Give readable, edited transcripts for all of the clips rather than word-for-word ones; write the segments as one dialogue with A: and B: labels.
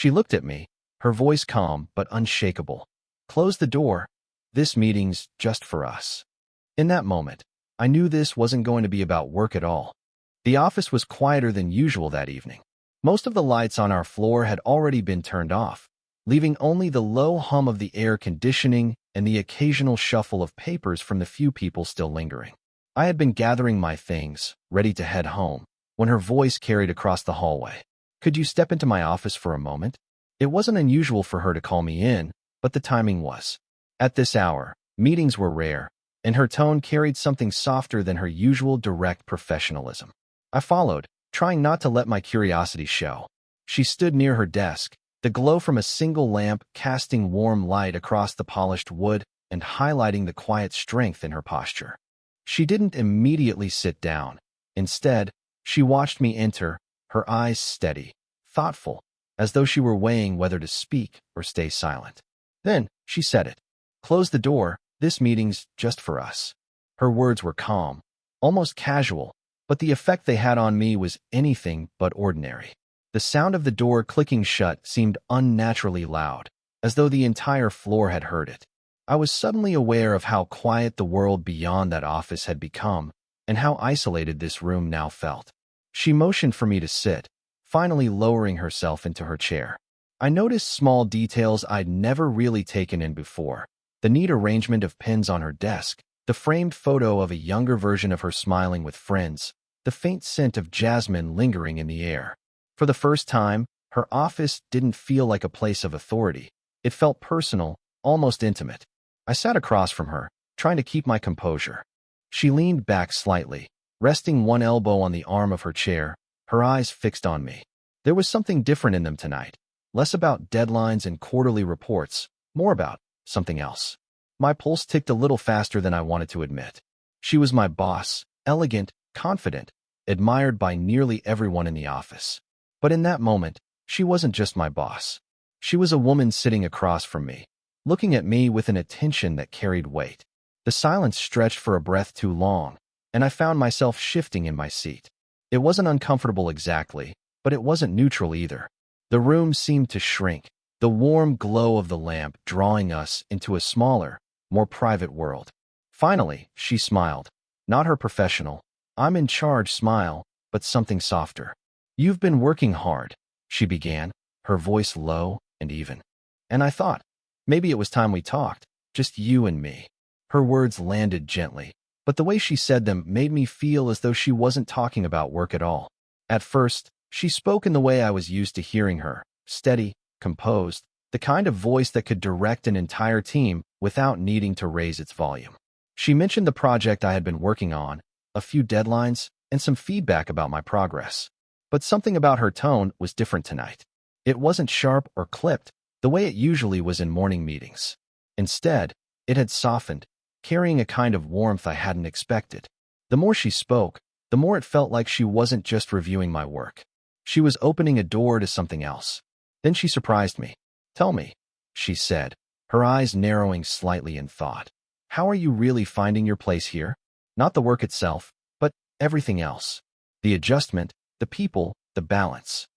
A: She looked at me, her voice calm but unshakable. "Close the door. This meeting's just for us." In that moment, I knew this wasn't going to be about work at all. The office was quieter than usual that evening. Most of the lights on our floor had already been turned off, leaving only the low hum of the air conditioning and the occasional shuffle of papers from the few people still lingering. I had been gathering my things, ready to head home, when her voice carried across the hallway. "Could you step into my office for a moment?" It wasn't unusual for her to call me in, but the timing was. At this hour, meetings were rare, and her tone carried something softer than her usual direct professionalism. I followed, trying not to let my curiosity show. She stood near her desk, the glow from a single lamp casting warm light across the polished wood and highlighting the quiet strength in her posture. She didn't immediately sit down. Instead, she watched me enter, her eyes steady, thoughtful, as though she were weighing whether to speak or stay silent. Then, she said it. "Close the door, this meeting's just for us." Her words were calm, almost casual, but the effect they had on me was anything but ordinary. The sound of the door clicking shut seemed unnaturally loud, as though the entire floor had heard it. I was suddenly aware of how quiet the world beyond that office had become, and how isolated this room now felt. She motioned for me to sit, finally lowering herself into her chair. I noticed small details I'd never really taken in before. The neat arrangement of pins on her desk, the framed photo of a younger version of her smiling with friends, the faint scent of jasmine lingering in the air. For the first time, her office didn't feel like a place of authority. It felt personal, almost intimate. I sat across from her, trying to keep my composure. She leaned back slightly, resting one elbow on the arm of her chair, her eyes fixed on me. There was something different in them tonight, less about deadlines and quarterly reports, more about something else. My pulse ticked a little faster than I wanted to admit. She was my boss, elegant, confident, admired by nearly everyone in the office. But in that moment, she wasn't just my boss. She was a woman sitting across from me, looking at me with an attention that carried weight. The silence stretched for a breath too long, and I found myself shifting in my seat. It wasn't uncomfortable exactly, but it wasn't neutral either. The room seemed to shrink, the warm glow of the lamp drawing us into a smaller, more private world. Finally, she smiled. Not her professional, "I'm in charge" smile, but something softer. "You've been working hard," she began, her voice low and even. And I thought, maybe it was time we talked, just you and me. Her words landed gently, but the way she said them made me feel as though she wasn't talking about work at all. At first, she spoke in the way I was used to hearing her, steady, composed, the kind of voice that could direct an entire team without needing to raise its volume. She mentioned the project I had been working on, a few deadlines, and some feedback about my progress. But something about her tone was different tonight. It wasn't sharp or clipped, the way it usually was in morning meetings. Instead, it had softened, carrying a kind of warmth I hadn't expected. The more she spoke, the more it felt like she wasn't just reviewing my work. She was opening a door to something else. Then she surprised me. "Tell me," she said, her eyes narrowing slightly in thought. "How are you really finding your place here? Not the work itself, but everything else. The adjustment, the people, the balance."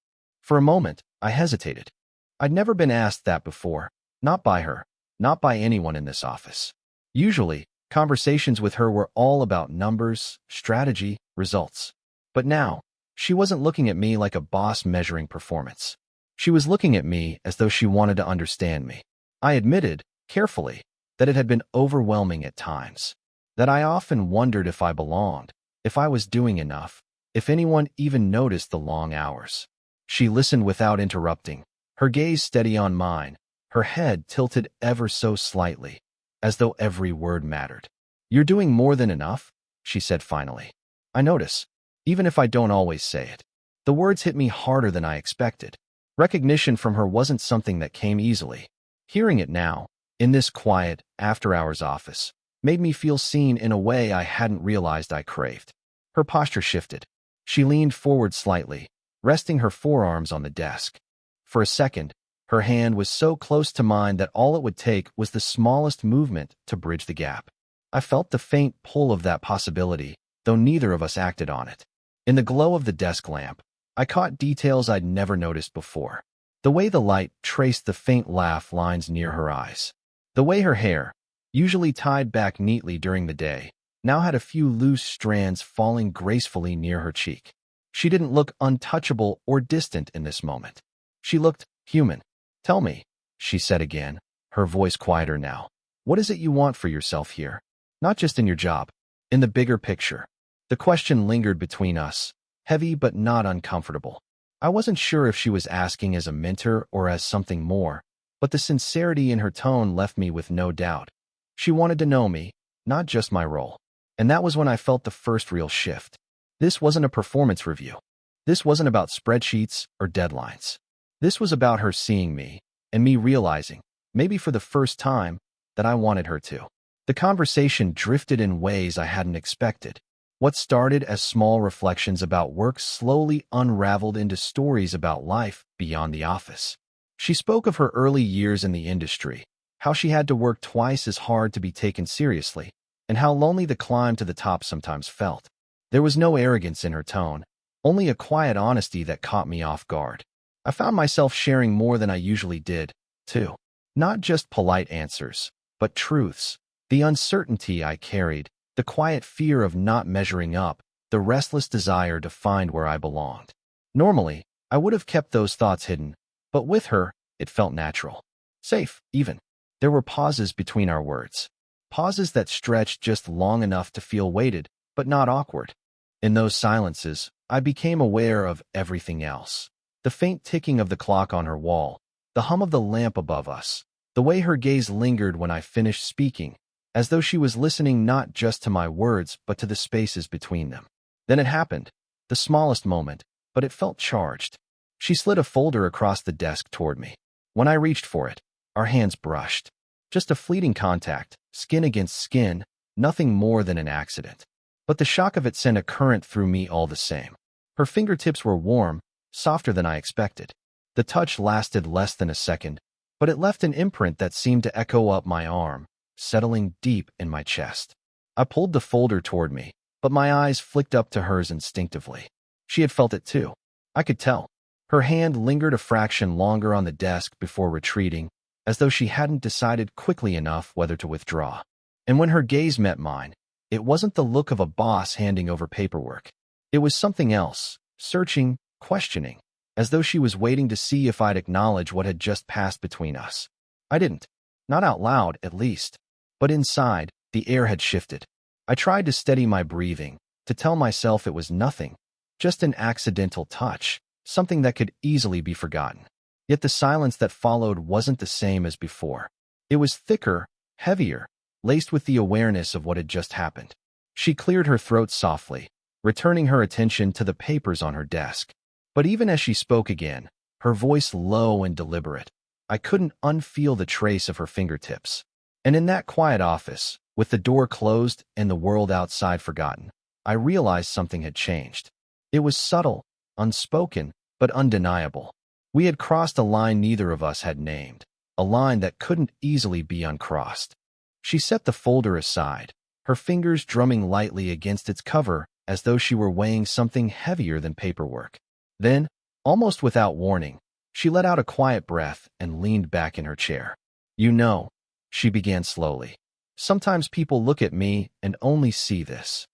A: For a moment, I hesitated. I'd never been asked that before, not by her, not by anyone in this office. Usually, conversations with her were all about numbers, strategy, results. But now, she wasn't looking at me like a boss measuring performance. She was looking at me as though she wanted to understand me. I admitted, carefully, that it had been overwhelming at times, that I often wondered if I belonged, if I was doing enough, if anyone even noticed the long hours. She listened without interrupting, her gaze steady on mine, her head tilted ever so slightly, as though every word mattered. "You're doing more than enough," she said finally. "I notice, even if I don't always say it." The words hit me harder than I expected. Recognition from her wasn't something that came easily. Hearing it now, in this quiet, after-hours office, made me feel seen in a way I hadn't realized I craved. Her posture shifted. She leaned forward slightly, resting her forearms on the desk. For a second, her hand was so close to mine that all it would take was the smallest movement to bridge the gap. I felt the faint pull of that possibility, though neither of us acted on it. In the glow of the desk lamp, I caught details I'd never noticed before. The way the light traced the faint laugh lines near her eyes. The way her hair, usually tied back neatly during the day, now had a few loose strands falling gracefully near her cheek. She didn't look untouchable or distant in this moment. She looked human. "Tell me," she said again, her voice quieter now. "What is it you want for yourself here? Not just in your job, in the bigger picture." The question lingered between us, heavy but not uncomfortable. I wasn't sure if she was asking as a mentor or as something more, but the sincerity in her tone left me with no doubt. She wanted to know me, not just my role. And that was when I felt the first real shift. This wasn't a performance review. This wasn't about spreadsheets or deadlines. This was about her seeing me, and me realizing, maybe for the first time, that I wanted her to. The conversation drifted in ways I hadn't expected. What started as small reflections about work slowly unraveled into stories about life beyond the office. She spoke of her early years in the industry, how she had to work twice as hard to be taken seriously, and how lonely the climb to the top sometimes felt. There was no arrogance in her tone, only a quiet honesty that caught me off guard. I found myself sharing more than I usually did, too. Not just polite answers, but truths. The uncertainty I carried, the quiet fear of not measuring up, the restless desire to find where I belonged. Normally, I would have kept those thoughts hidden, but with her, it felt natural. Safe, even. There were pauses between our words. Pauses that stretched just long enough to feel weighted, but not awkward. In those silences, I became aware of everything else. The faint ticking of the clock on her wall, the hum of the lamp above us, the way her gaze lingered when I finished speaking, as though she was listening not just to my words but to the spaces between them. Then it happened, the smallest moment, but it felt charged. She slid a folder across the desk toward me. When I reached for it, our hands brushed. Just a fleeting contact, skin against skin, nothing more than an accident. But the shock of it sent a current through me all the same. Her fingertips were warm, softer than I expected. The touch lasted less than a second, but it left an imprint that seemed to echo up my arm, settling deep in my chest. I pulled the folder toward me, but my eyes flicked up to hers instinctively. She had felt it too. I could tell. Her hand lingered a fraction longer on the desk before retreating, as though she hadn't decided quickly enough whether to withdraw. And when her gaze met mine, it wasn't the look of a boss handing over paperwork. It was something else, searching, questioning, as though she was waiting to see if I'd acknowledge what had just passed between us. I didn't. Not out loud, at least. But inside, the air had shifted. I tried to steady my breathing, to tell myself it was nothing, just an accidental touch, something that could easily be forgotten. Yet the silence that followed wasn't the same as before. It was thicker, heavier, laced with the awareness of what had just happened. She cleared her throat softly, returning her attention to the papers on her desk. But even as she spoke again, her voice low and deliberate, I couldn't unfeel the trace of her fingertips. And in that quiet office, with the door closed and the world outside forgotten, I realized something had changed. It was subtle, unspoken, but undeniable. We had crossed a line neither of us had named, a line that couldn't easily be uncrossed. She set the folder aside, her fingers drumming lightly against its cover as though she were weighing something heavier than paperwork. Then, almost without warning, she let out a quiet breath and leaned back in her chair. "You know," she began slowly, "sometimes people look at me and only see this."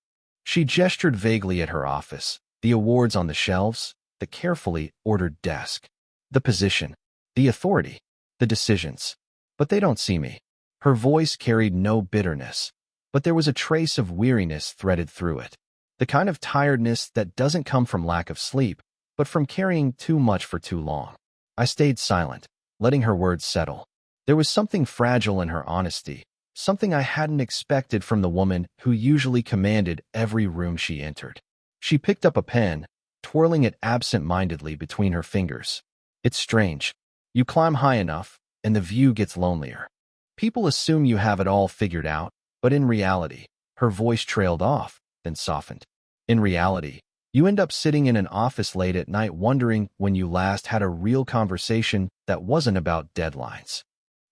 A: She gestured vaguely at her office, the awards on the shelves, the carefully ordered desk, the position, the authority, the decisions. "But they don't see me." Her voice carried no bitterness, but there was a trace of weariness threaded through it. The kind of tiredness that doesn't come from lack of sleep, but from carrying too much for too long. I stayed silent, letting her words settle. There was something fragile in her honesty, something I hadn't expected from the woman who usually commanded every room she entered. She picked up a pen, twirling it absent-mindedly between her fingers. "It's strange. You climb high enough, and the view gets lonelier. People assume you have it all figured out, but in reality," her voice trailed off, then softened. "In reality, you end up sitting in an office late at night wondering when you last had a real conversation that wasn't about deadlines."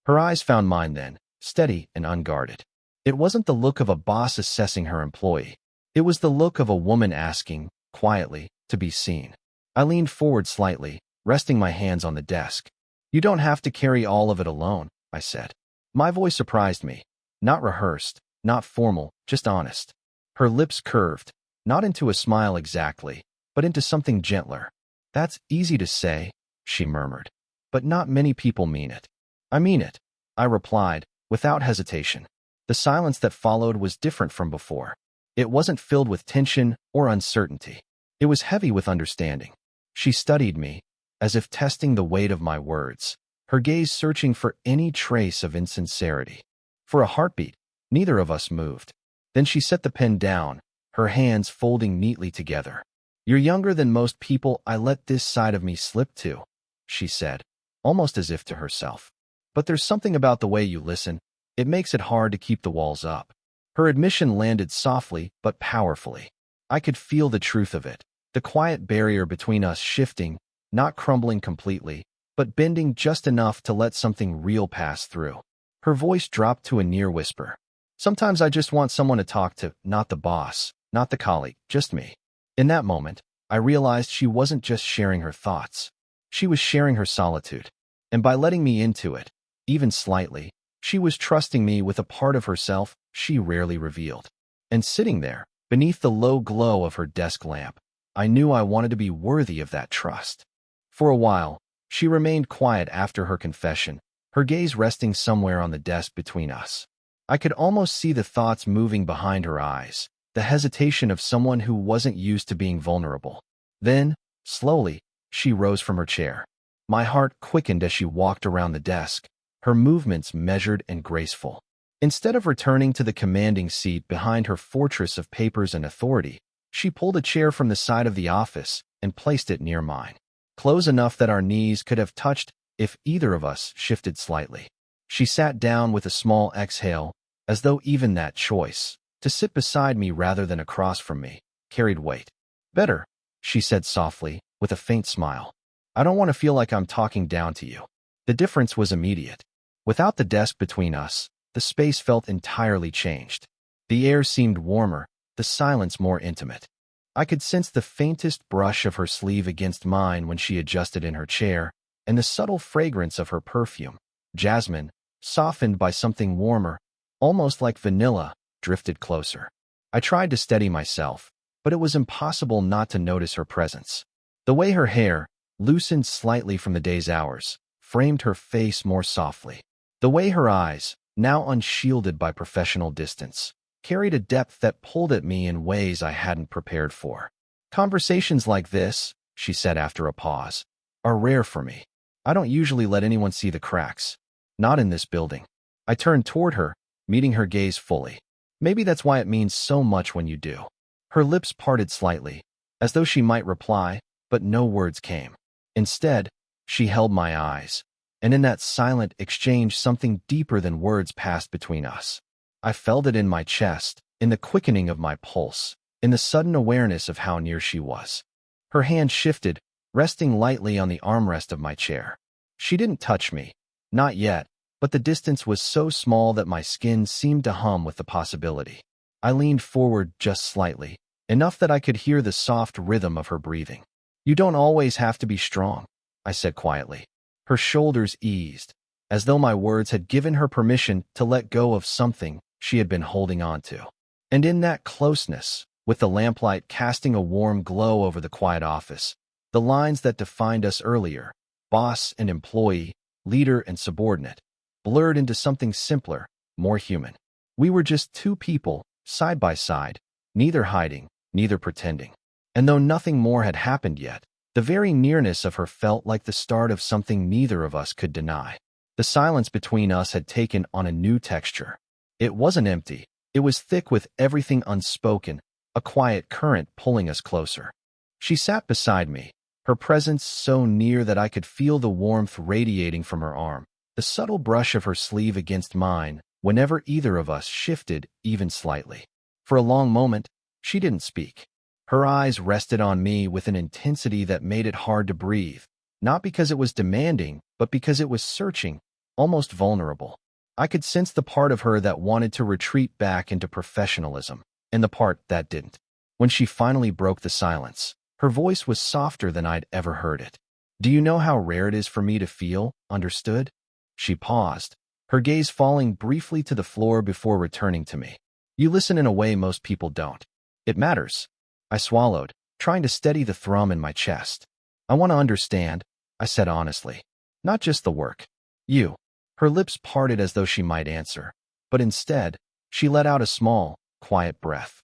A: Her eyes found mine then, steady and unguarded. It wasn't the look of a boss assessing her employee. It was the look of a woman asking, quietly, to be seen. I leaned forward slightly, resting my hands on the desk. "You don't have to carry all of it alone," I said. My voice surprised me. Not rehearsed, not formal, just honest. Her lips curved, not into a smile exactly, but into something gentler. "That's easy to say," she murmured. "But not many people mean it." "I mean it," I replied, without hesitation. The silence that followed was different from before. It wasn't filled with tension or uncertainty. It was heavy with understanding. She studied me, as if testing the weight of my words, her gaze searching for any trace of insincerity. For a heartbeat, neither of us moved. Then she set the pen down, her hands folding neatly together. "You're younger than most people I let this side of me slip to," she said, almost as if to herself. "But there's something about the way you listen. It makes it hard to keep the walls up." Her admission landed softly but powerfully. I could feel the truth of it, the quiet barrier between us shifting, not crumbling completely, but bending just enough to let something real pass through. Her voice dropped to a near whisper. "Sometimes I just want someone to talk to, not the boss, not the colleague, just me." In that moment, I realized she wasn't just sharing her thoughts. She was sharing her solitude. And by letting me into it, even slightly, she was trusting me with a part of herself she rarely revealed. And sitting there, beneath the low glow of her desk lamp, I knew I wanted to be worthy of that trust. For a while, she remained quiet after her confession, her gaze resting somewhere on the desk between us. I could almost see the thoughts moving behind her eyes, the hesitation of someone who wasn't used to being vulnerable. Then, slowly, she rose from her chair. My heart quickened as she walked around the desk, her movements measured and graceful. Instead of returning to the commanding seat behind her fortress of papers and authority, she pulled a chair from the side of the office and placed it near mine, close enough that our knees could have touched if either of us shifted slightly. She sat down with a small exhale, as though even that choice, to sit beside me rather than across from me, carried weight. "Better," she said softly, with a faint smile. "I don't want to feel like I'm talking down to you." The difference was immediate. Without the desk between us, the space felt entirely changed. The air seemed warmer, the silence more intimate. I could sense the faintest brush of her sleeve against mine when she adjusted in her chair, and the subtle fragrance of her perfume, jasmine, softened by something warmer, almost like vanilla, drifted closer. I tried to steady myself, but it was impossible not to notice her presence. The way her hair, loosened slightly from the day's hours, framed her face more softly. The way her eyes, now unshielded by professional distance, carried a depth that pulled at me in ways I hadn't prepared for. "Conversations like this," she said after a pause, "are rare for me. I don't usually let anyone see the cracks. Not in this building." I turned toward her, meeting her gaze fully. "Maybe that's why it means so much when you do." Her lips parted slightly, as though she might reply, but no words came. Instead, she held my eyes, and in that silent exchange something deeper than words passed between us. I felt it in my chest, in the quickening of my pulse, in the sudden awareness of how near she was. Her hand shifted, resting lightly on the armrest of my chair. She didn't touch me, not yet, but the distance was so small that my skin seemed to hum with the possibility. I leaned forward just slightly, enough that I could hear the soft rhythm of her breathing. "You don't always have to be strong," I said quietly. Her shoulders eased, as though my words had given her permission to let go of something she had been holding on to. And in that closeness, with the lamplight casting a warm glow over the quiet office, the lines that defined us earlier, boss and employee, leader and subordinate, blurred into something simpler, more human. We were just two people, side by side, neither hiding, neither pretending. And though nothing more had happened yet, the very nearness of her felt like the start of something neither of us could deny. The silence between us had taken on a new texture. It wasn't empty. It was thick with everything unspoken, a quiet current pulling us closer. She sat beside me, her presence so near that I could feel the warmth radiating from her arm, the subtle brush of her sleeve against mine whenever either of us shifted even slightly. For a long moment, she didn't speak. Her eyes rested on me with an intensity that made it hard to breathe, not because it was demanding, but because it was searching, almost vulnerable. I could sense the part of her that wanted to retreat back into professionalism, and the part that didn't. When she finally broke the silence, her voice was softer than I'd ever heard it. Do you know how rare it is for me to feel understood? She paused, her gaze falling briefly to the floor before returning to me. You listen in a way most people don't. It matters. I swallowed, trying to steady the thrum in my chest. I want to understand, I said honestly. Not just the work. You. Her lips parted as though she might answer, but instead, she let out a small, quiet breath.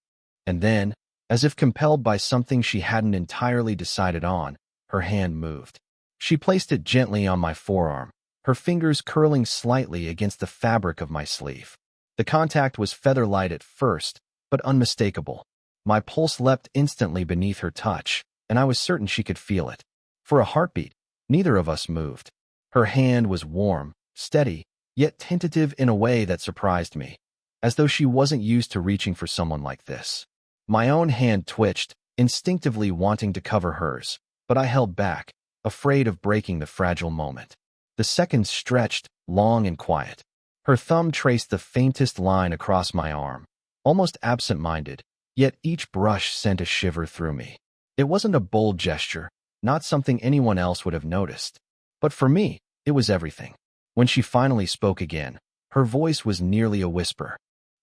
A: And then, as if compelled by something she hadn't entirely decided on, her hand moved. She placed it gently on my forearm, her fingers curling slightly against the fabric of my sleeve. The contact was feather-light at first, but unmistakable. My pulse leapt instantly beneath her touch, and I was certain she could feel it. For a heartbeat, neither of us moved. Her hand was warm, steady, yet tentative in a way that surprised me, as though she wasn't used to reaching for someone like this. My own hand twitched, instinctively wanting to cover hers, but I held back, afraid of breaking the fragile moment. The seconds stretched, long and quiet. Her thumb traced the faintest line across my arm, almost absent-minded, yet each brush sent a shiver through me. It wasn't a bold gesture, not something anyone else would have noticed. But for me, it was everything. When she finally spoke again, her voice was nearly a whisper.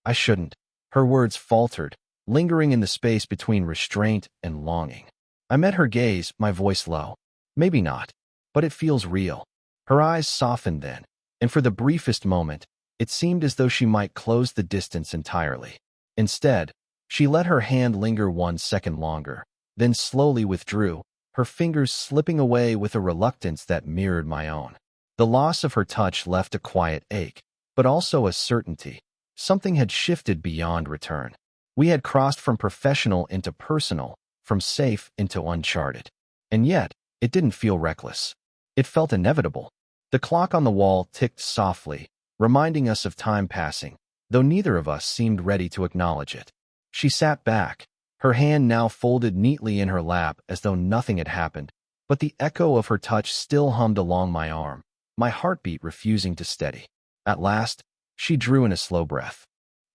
A: I shouldn't. Her words faltered, lingering in the space between restraint and longing. I met her gaze, my voice low. Maybe not, but it feels real. Her eyes softened then, and for the briefest moment, it seemed as though she might close the distance entirely. Instead, she let her hand linger 1 second longer, then slowly withdrew, her fingers slipping away with a reluctance that mirrored my own. The loss of her touch left a quiet ache, but also a certainty. Something had shifted beyond return. We had crossed from professional into personal, from safe into uncharted. And yet, it didn't feel reckless. It felt inevitable. The clock on the wall ticked softly, reminding us of time passing, though neither of us seemed ready to acknowledge it. She sat back, her hand now folded neatly in her lap as though nothing had happened, but the echo of her touch still hummed along my arm, my heartbeat refusing to steady. At last, she drew in a slow breath.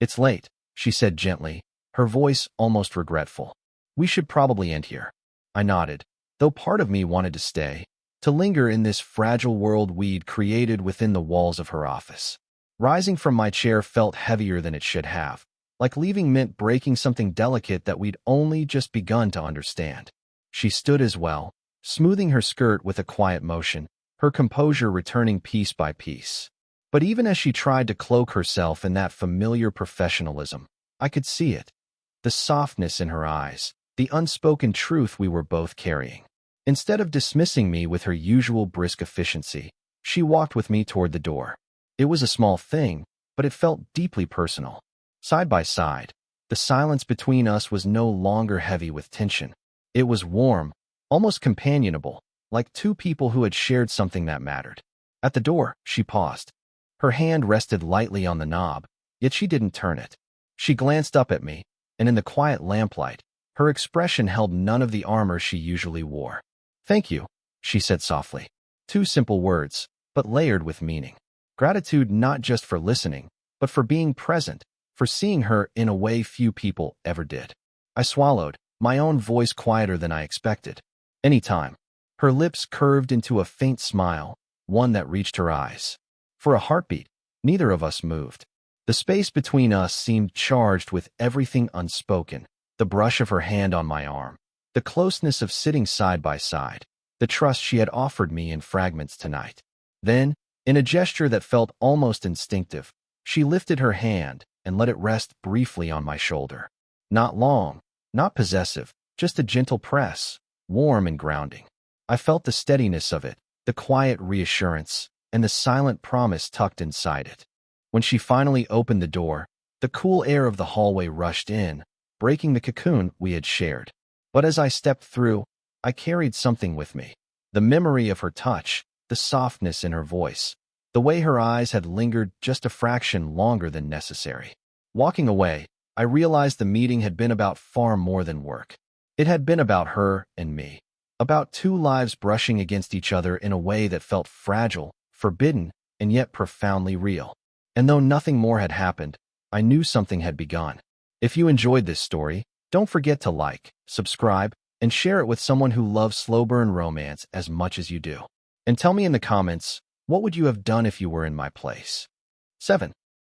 A: It's late, she said gently, her voice almost regretful. We should probably end here. I nodded, though part of me wanted to stay, to linger in this fragile world we'd created within the walls of her office. Rising from my chair felt heavier than it should have, like leaving meant breaking something delicate that we'd only just begun to understand. She stood as well, smoothing her skirt with a quiet motion, her composure returning piece by piece. But even as she tried to cloak herself in that familiar professionalism, I could see it. The softness in her eyes, the unspoken truth we were both carrying. Instead of dismissing me with her usual brisk efficiency, she walked with me toward the door. It was a small thing, but it felt deeply personal. Side by side, the silence between us was no longer heavy with tension. It was warm, almost companionable, like two people who had shared something that mattered. At the door, she paused. Her hand rested lightly on the knob, yet she didn't turn it. She glanced up at me, and in the quiet lamplight, her expression held none of the armor she usually wore. Thank you, she said softly. 2 simple words, but layered with meaning. Gratitude not just for listening, but for being present, for seeing her in a way few people ever did. I swallowed, my own voice quieter than I expected. Anytime. Her lips curved into a faint smile, one that reached her eyes. For a heartbeat, neither of us moved. The space between us seemed charged with everything unspoken, the brush of her hand on my arm, the closeness of sitting side by side, the trust she had offered me in fragments tonight. Then, in a gesture that felt almost instinctive, she lifted her hand and let it rest briefly on my shoulder. Not long, not possessive, just a gentle press, warm and grounding. I felt the steadiness of it, the quiet reassurance, and the silent promise tucked inside it. When she finally opened the door, the cool air of the hallway rushed in, breaking the cocoon we had shared. But as I stepped through, I carried something with me. The memory of her touch, the softness in her voice, the way her eyes had lingered just a fraction longer than necessary. Walking away, I realized the meeting had been about far more than work. It had been about her and me. About 2 lives brushing against each other in a way that felt fragile, forbidden, and yet profoundly real. And though nothing more had happened, I knew something had begun. If you enjoyed this story, don't forget to like, subscribe, and share it with someone who loves slow burn romance as much as you do. And tell me in the comments, what would you have done if you were in my place? 7.